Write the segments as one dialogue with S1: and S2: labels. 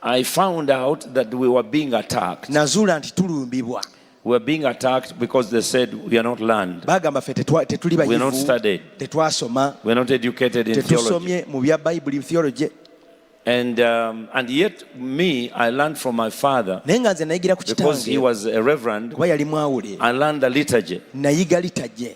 S1: I found out that we were being attacked.
S2: Nazuula nti tulumbibwa.
S1: We were being attacked because they said we are not learned.
S2: Bagamba ffe tetuli bayivu.
S1: We are not studied.
S2: Tetwasoma.
S1: We are not educated in theology.
S2: Tetusomye mu bya Bible theology.
S1: And yet me, I learned from my father, because he was a reverend. I learned the liturgy.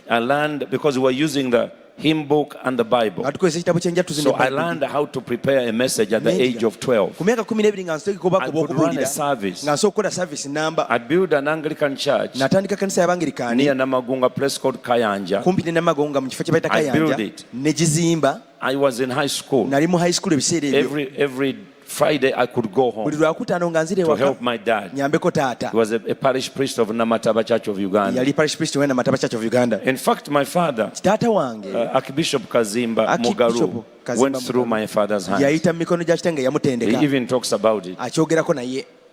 S1: I learned because we were using the hymn book and the Bible. So I learned how to prepare a message at the age of 12. I could run a service. I built an Anglican church near Namagunga, place called Kayanja. I built it. I was in high school. Every Friday I could go home to help my dad. He was a parish priest of Namataba Church of Uganda. In fact, my father, Archbishop Kazimba Mugaru, went through my father's hands. He even talks about it.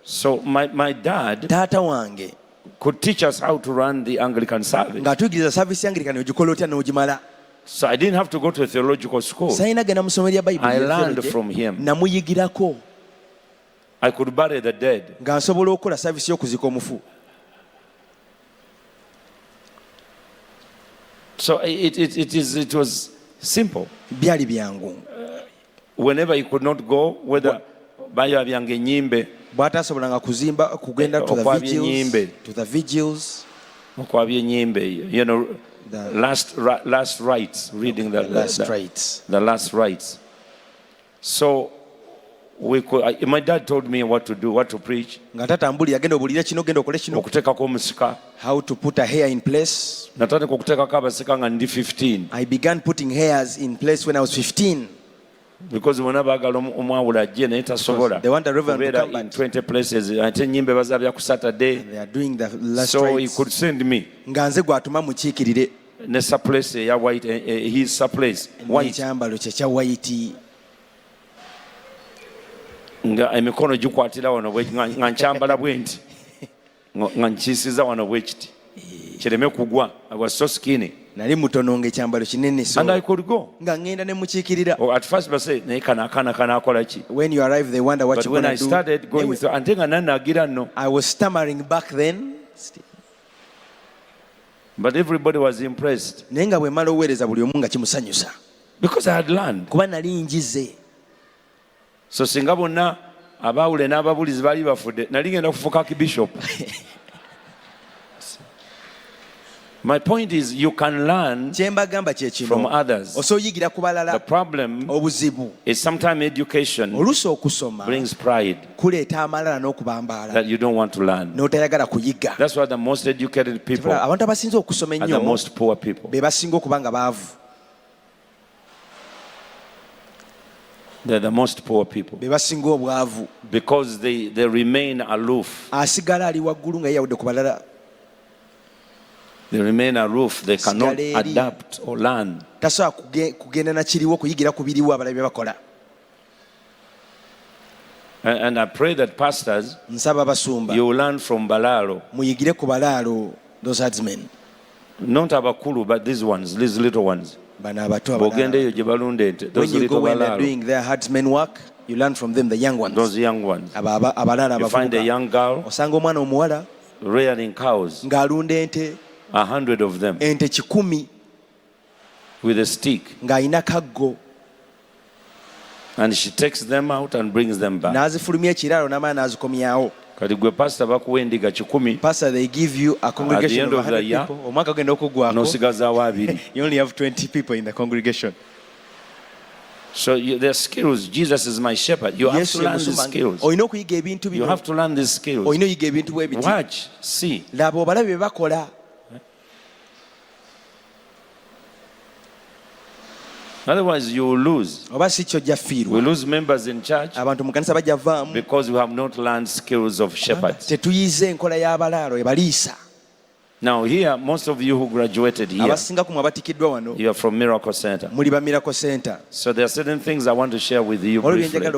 S1: So my dad could teach us how to run the Anglican service. So I didn't have to go to a theological school. I learned from him. I could bury the dead. So it was simple. Whenever he could not go, whether bayo byange nyimbe,
S2: to the vigils,
S1: you know, last rites, reading the last rites. So my dad told me what to do, what to preach, how
S2: to put a hair in place. I began putting hairs in place when I was 15.
S1: Because they want the reverend to come in 20 places. They are doing
S2: the last
S1: so
S2: rites.
S1: He could send me. Nessa place ya white, his place white. Nga emikono gikwatira wano nga nkyambala bwenti nga nkisiza wano bwekiti kireme kugwa. I was so skinny.
S2: Nali mutono ng'ekyambalo kinene so.
S1: And I could go.
S2: Nga ngenda ne mukiikirira.
S1: At first they say naye kana akola ki.
S2: When you arrive they wonder what you're going to do.
S1: But when I started going through ante nga nanagira no.
S2: I was stammering back then.
S1: But everybody was impressed.
S2: Nenga bwe mala oweereza buli omu nga kimusanyusa.
S1: Because I had learned.
S2: Kuba nali njize.
S1: So singa bonna abaawule n'ababulizi baali bafudde nali ngenda kufuuka bishop. My point is you can learn from others. The problem is sometimes education brings pride that you don't want to learn. That's why the most educated people are the most poor people. They're the most poor people because they remain aloof. They remain aloof. They cannot adapt or learn. And I pray that pastors, you will learn from Balalo.
S2: Those herdsmen.
S1: Not abakulu, but these ones, these little ones.
S2: When you go when they're doing their herdsmen work, you learn from them, the young ones.
S1: Those young ones. You find a young girl rearing cows. 100 of them with a stick, and she takes them out and brings them back. Pastor,
S2: they give you a congregation of 100 people. You only have 20 people in the congregation.
S1: So their skills. Jesus is my shepherd. You have to learn these skills. You have to learn these skills. Watch, see. Otherwise you will lose. We lose members in church because we have not learned skills of shepherds. Now here, most of you who graduated here, you are from Miracle Center. So there are certain things I want to share with you briefly.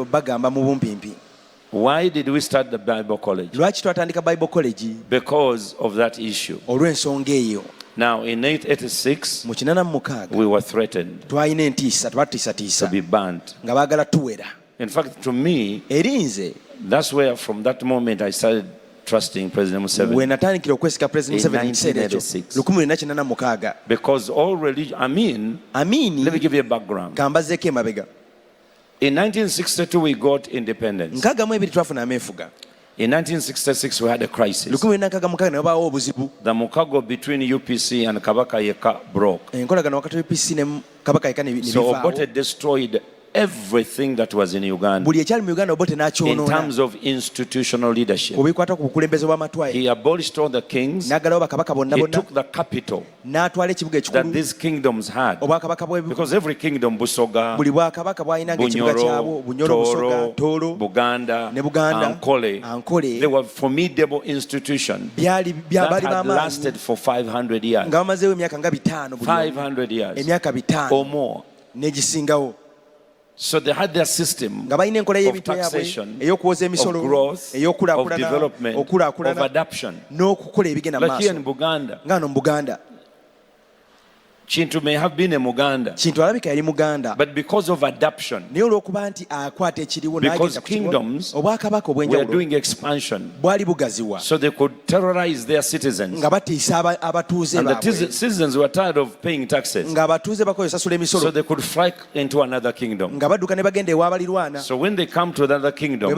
S1: Why did we start the Bible College? Because of that issue. Now in 886, we were threatened to be banned. In fact, to me, That's where from that moment I started trusting President Museveni.
S2: When natandikira okwesika President Museveni
S1: in
S2: 1986.
S1: Because all religion, let me give you a background.
S2: Kambazeeko emabega.
S1: In 1962 we got independence. In 1966 we had a crisis. The Mukago between UPC and Kabaka Yeka broke. So Obote destroyed everything that was in Uganda in terms of institutional leadership. He abolished all the kings. He took the capital that these kingdoms had. Because every kingdom, Busoga, Bunyoro, Toro, Buganda, Ankole, they were formidable institutions that had lasted for 500 years. 500 years or more. So they had their system of taxation, of growth, of development, of adoption. Like here in Buganda, Chintu may have been a Muganda, but because of adoption, because kingdoms were doing expansion, so they could terrorize their citizens, and the citizens were tired of paying taxes, so they could fly into another kingdom. So when they come to another kingdom, if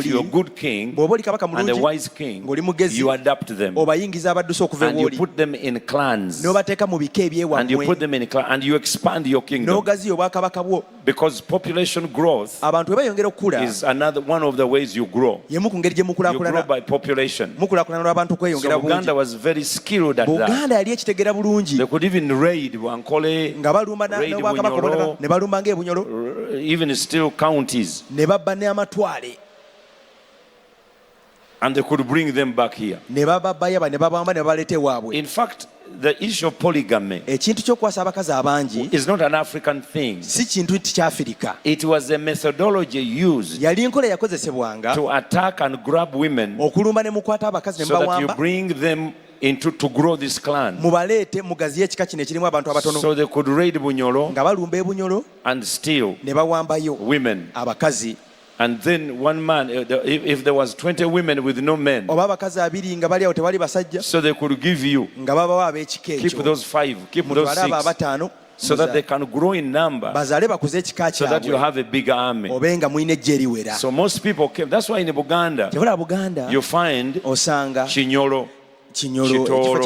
S1: you're a good king and a wise king, you adopt them and you put them in clans. And you put them in a class and you expand your kingdom. Because population growth is another one of the ways you grow. You grow by population. So Uganda was very skilled at that. They could even raid Wankole, raid Bunyoro, even still counties. And they could bring them back here. In fact, the issue of polygamy is not an African thing. It was a methodology used to attack and grab women so that you bring them to grow this clan. So they could raid Bunyoro and steal women. And then one man, if there was 20 women with no men, so they could give you, keep those 5, keep those 6, so that they can grow in number, so that you have a bigger army. So most people came. That's why in Buganda, you find Chinyolo, Chitoro.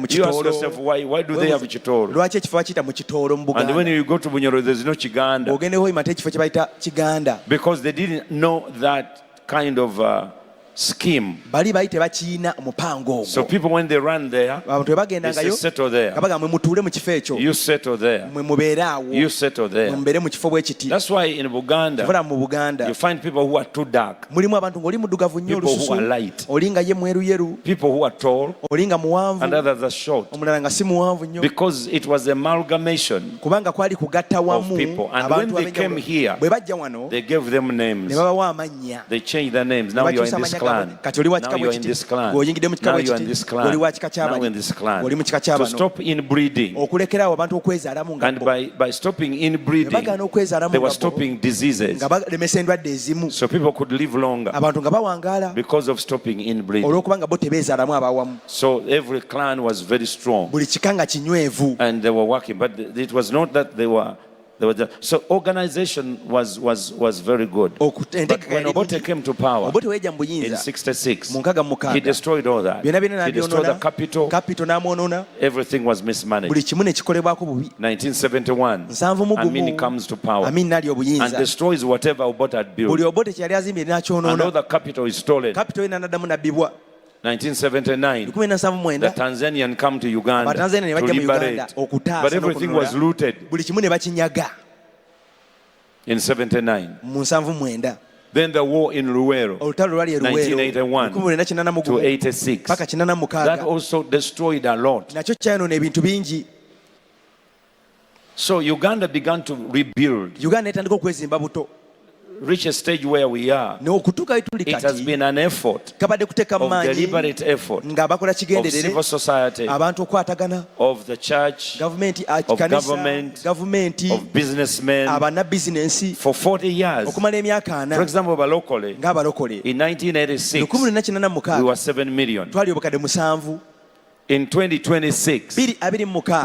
S1: You ask yourself, why do they have Chitoro? And when you go to Bunyoro, there's no Chiganda. Because they didn't know that kind of scheme. So people, when they run there, they say, settle there. You settle there. You settle there. That's why in Buganda, you find people who are too dark, people who are light, people who are tall, and others are short. Because it was amalgamation of people. And when they came here, they gave them names. They changed their names. Now you're in this clan. Now you're in this clan. Now you're in this clan. Now you're in this clan. To stop inbreeding. And by stopping inbreeding, they were stopping diseases. So people could live longer because of stopping inbreeding. So every clan was very strong. And they were working. But it was not that they were so organization was very good. But when Obote came to power in 66, he destroyed all that. He destroyed the capital. Everything was mismanaged. 1971, Amin comes to power and destroys whatever Obote had built. And all the capital is stolen. 1979, the Tanzanian come to Uganda to liberate, but everything was looted in 79. Then the war in Luwero, 1981 to 86, that also destroyed a lot. So Uganda began to rebuild. reach a stage where we are, it has been an effort of deliberate effort of civil society, of the church, of government, of businessmen for 40 years. For example, locally, in 1986, we were 7 million. In 2026,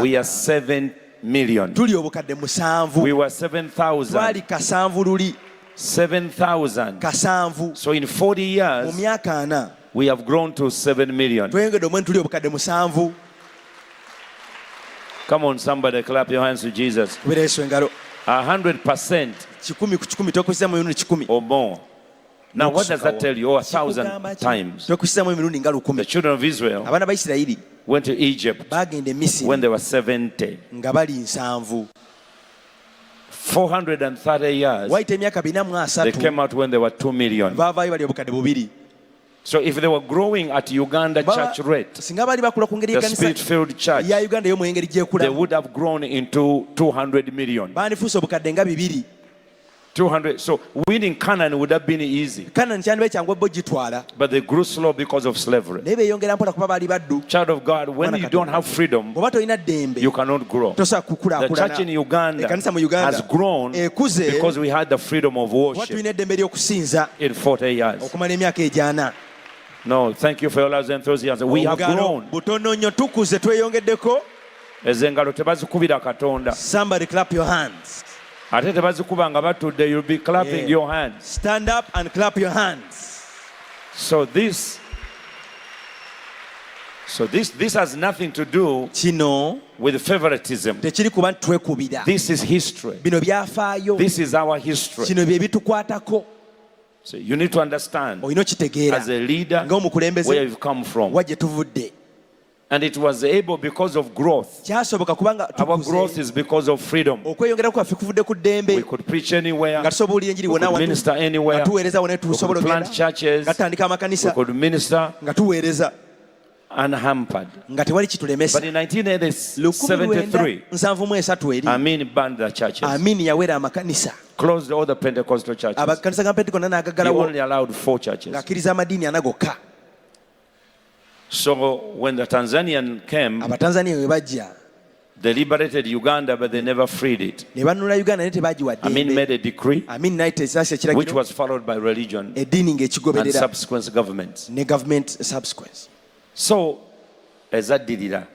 S1: we are 7 million. We were 7,000. 7,000. So in 40 years, we have grown to 7 million. Come on, somebody, clap your hands to Jesus. 100% or more. Now, what does that tell you? 1,000 times. The children of Israel went to Egypt when they were 70. 430 years. They came out when they were 2 million. So if they were growing at Uganda church rate, the Spirit-filled church, they would have grown into 200 million. 200. So winning Canaan would have been easy. But they grew slow because of slavery. Child of God, when you don't have freedom, you cannot grow. The church in Uganda has grown because we had the freedom of worship in 40 years. No, thank you for your love and enthusiasm. We have grown.
S2: Somebody clap your hands.
S1: You'll be clapping your hands.
S2: Stand up and clap your hands.
S1: So this has nothing to do with favoritism. This is history. This is our history. So you need to understand as a leader where you've come from. And it was able because of growth. Our growth is because of freedom. We could preach anywhere. We could minister anywhere. We could plant churches. We could minister unhampered. But in 1973, Amin banned the churches. Closed all the Pentecostal churches. He only allowed 4 churches. So when the Tanzanian came, they liberated Uganda, but they never freed it. Amin made a decree, which was followed by religion and subsequent governments. So, the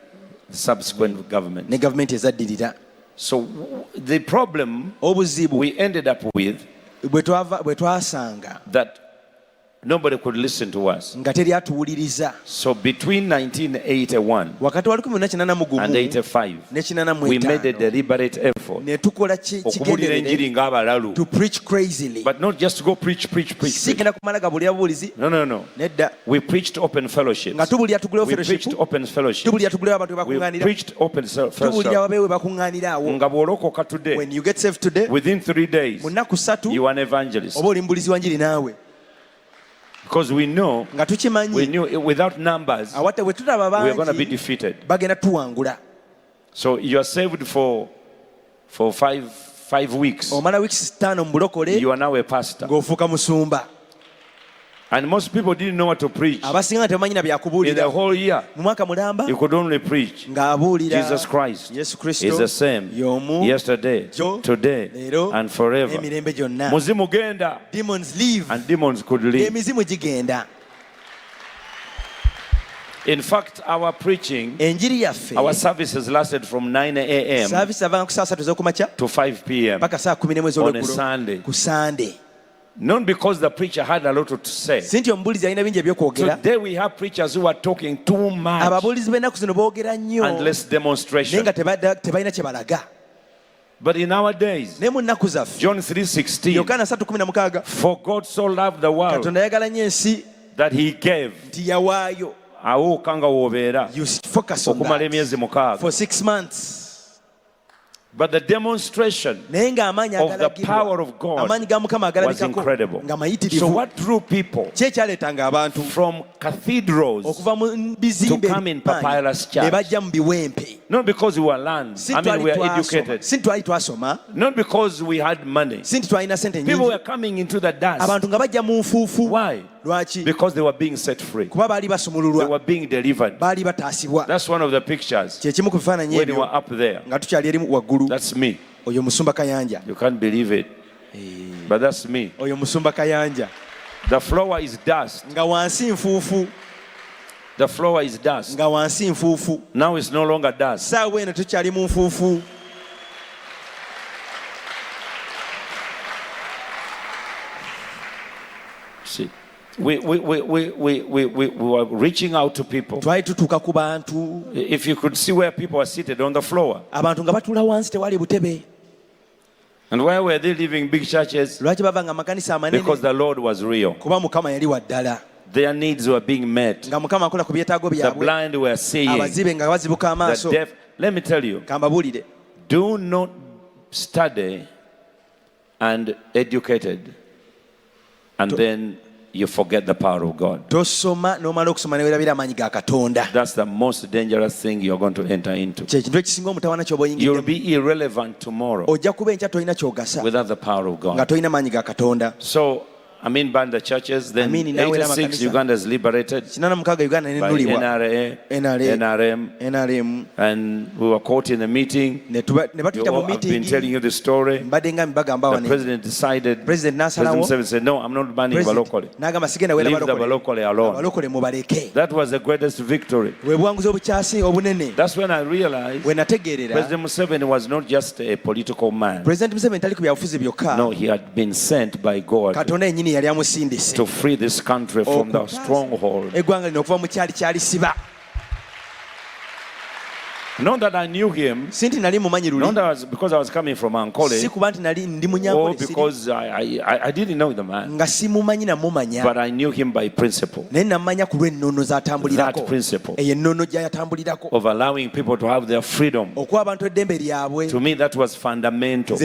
S1: subsequent government. So the problem we ended up with, that nobody could listen to us. So between 1981 and 85, we made a deliberate effort
S2: to preach crazily.
S1: But not just go preach. No. We preached open fellowship. We preached open fellowship. We preached open fellowship.
S2: When you get saved today,
S1: within 3 days, you are an evangelist. Because we knew without numbers, we are going to be defeated. So you are saved for 5 weeks. You are now a pastor. And most people didn't know what to preach. In the whole year, you could only preach Jesus Christ is the same yesterday, today, and forever.
S2: Demons leave
S1: and demons could leave. In fact, our preaching, our services lasted from 9 a.m. to 5 p.m. on a Sunday. Not because the preacher had a lot to say. Today we have preachers who are talking too much and less demonstration. But in our days, John 3:16, for God so loved the world that he gave. You focus on that
S2: for 6 months.
S1: But the demonstration of the power of God was incredible. So what drew people from cathedrals to come in Papyrus Church? Not because we were learned, we were educated. Not because we had money. People were coming into the dust. Why? Because they were being set free. They were being delivered. That's one of the pictures when you were up there. That's me. You can't believe it, but that's me. The floor is dust. The floor is dust. Now it's no longer dust. See, we were reaching out to people. If you could see where people are seated on the floor. And why were they living big churches? Because the Lord was real. Their needs were being met. The blind were seeing. The deaf. Let me tell you, do not study and educated and then you forget the power of God. That's the most dangerous thing you're going to enter into. You'll be irrelevant tomorrow without the power of God. So banned the churches. Then 86 Uganda is liberated by NRA, NRM, and we were caught in a meeting. I've been telling you the story. The president decided, President Museveni said, no, I'm not banning Balokole. Leave the Balokole alone. That was the greatest victory. That's when I realized President Museveni was not just a political man. No, he had been sent by God to free this country from the stronghold. Not that I knew him, not that because I was coming from Ankole, or because I didn't know the man, but I knew him by principle. That principle of allowing people to have their freedom, to me that was fundamental.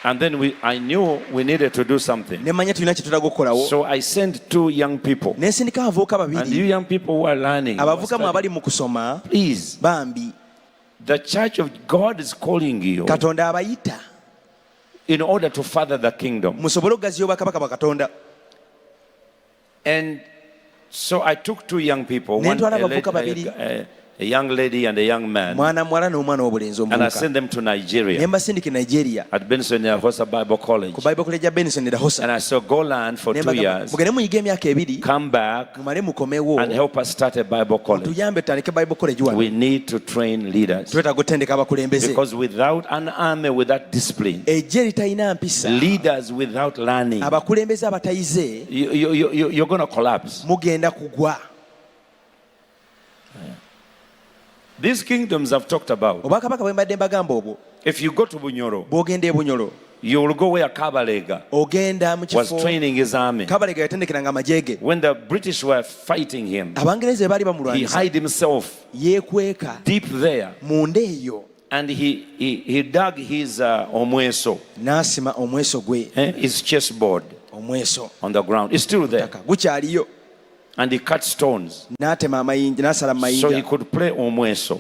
S1: And then I knew we needed to do something. So I sent 2 young people. And you young people who are learning, please, the church of God is calling you in order to further the kingdom. And so I took 2 young people, a young lady and a young man, and I sent them to Nigeria at Benson Hosa Bible College. And I said, go learn for 2 years, come back and help us start a Bible college. We need to train leaders, because without an army without discipline, leaders without learning, you're going to collapse. These kingdoms I've talked about. If you go to Bunyoro, you will go where Kabalega was training his army. When the British were fighting him, he hid himself deep there. And he dug his omweso, his chessboard on the ground. It's still there. And he cut stones so he could play omweso.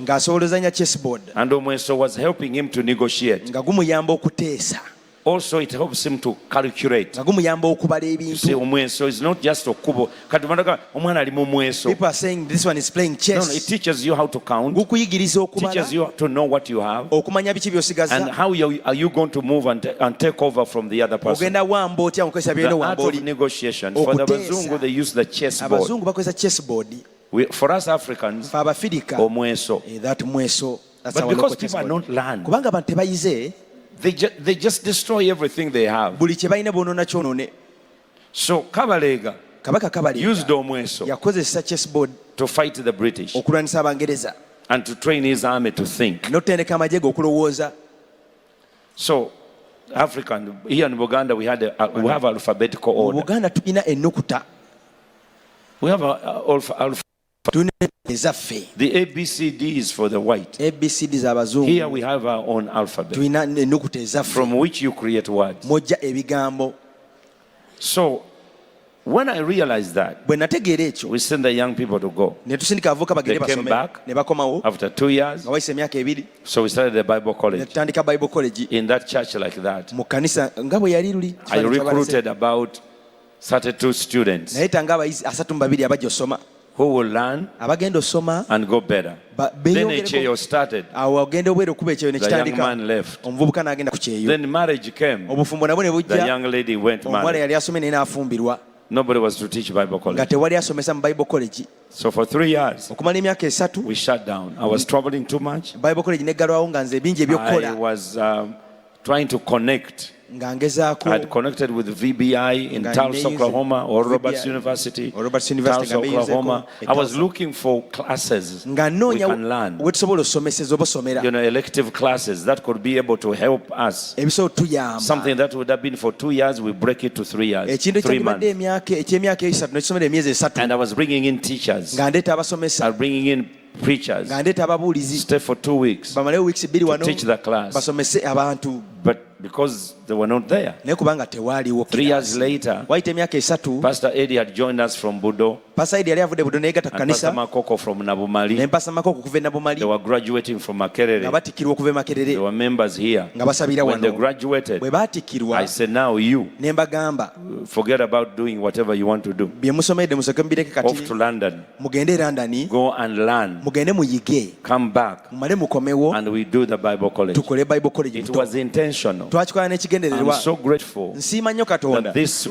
S1: And omweso was helping him to negotiate. Also, it helps him to calculate. You see, omweso is not just okubo. People
S2: are saying this one is playing chess.
S1: No, it teaches you how to count. Teaches you to know what you have. And how are you going to move and take over from the other person. The art of negotiation. For the Bazungu, they use the chessboard. For us Africans, omweso. But because people are not learned, they just destroy everything they have. So Kabalega used omweso to fight the British and to train his army to think. So African, here in Uganda we have alphabetical order. We have alphabetical The ABCD is for the white. Here we have our own alphabet from which you create words. So when I realized that, we sent the young people to go. They came back after 2 years. So we started the Bible college in that church like that. I recruited about 32 students who will learn and go better. Then a chaos started. The young man left. Then marriage came. The young lady went married. Nobody was to teach Bible college. So for 3 years, we shut down. I was traveling too much. I was trying to connect. I had connected with VBI in Tulsa, Oklahoma, or Roberts University, Tulsa, Oklahoma. I was looking for classes we can learn. Elective classes that could be able to help us. Something that would have been for 2 years, we break it to 3 years, 3 months. And I was bringing in teachers. I was bringing in preachers. Stay for 2 weeks to teach the class. But because they were not there, 3 years later, Pastor Eddie had joined us from Budo, and Pastor Makoko from Nabumali. They were graduating from Makerere. They were members here. When they graduated, I said, now you forget about doing whatever you want to do. Off to London. Go and learn. Come back and we do the Bible college. It was intentional. I'm so grateful that this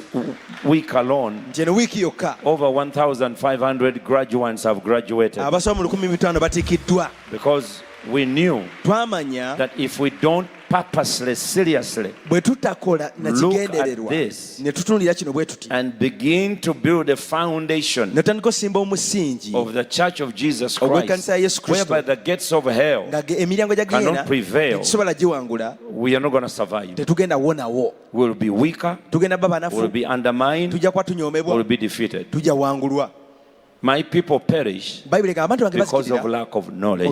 S1: week alone, over 1,500 graduates have graduated. Because we knew that if we don't purposely, seriously look at this and begin to build a foundation of the Church of Jesus Christ, whereby the gates of hell cannot prevail, we are not going to survive. We will be weaker, we will be undermined, we will be defeated. My people perish because of lack of knowledge.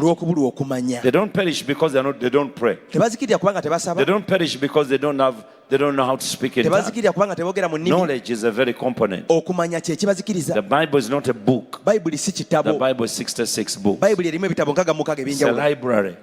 S1: They don't perish because they don't pray. They don't perish because they don't know how to speak in tongues. Knowledge is a very component. The Bible is not a book. The Bible is 66 books. It's a library.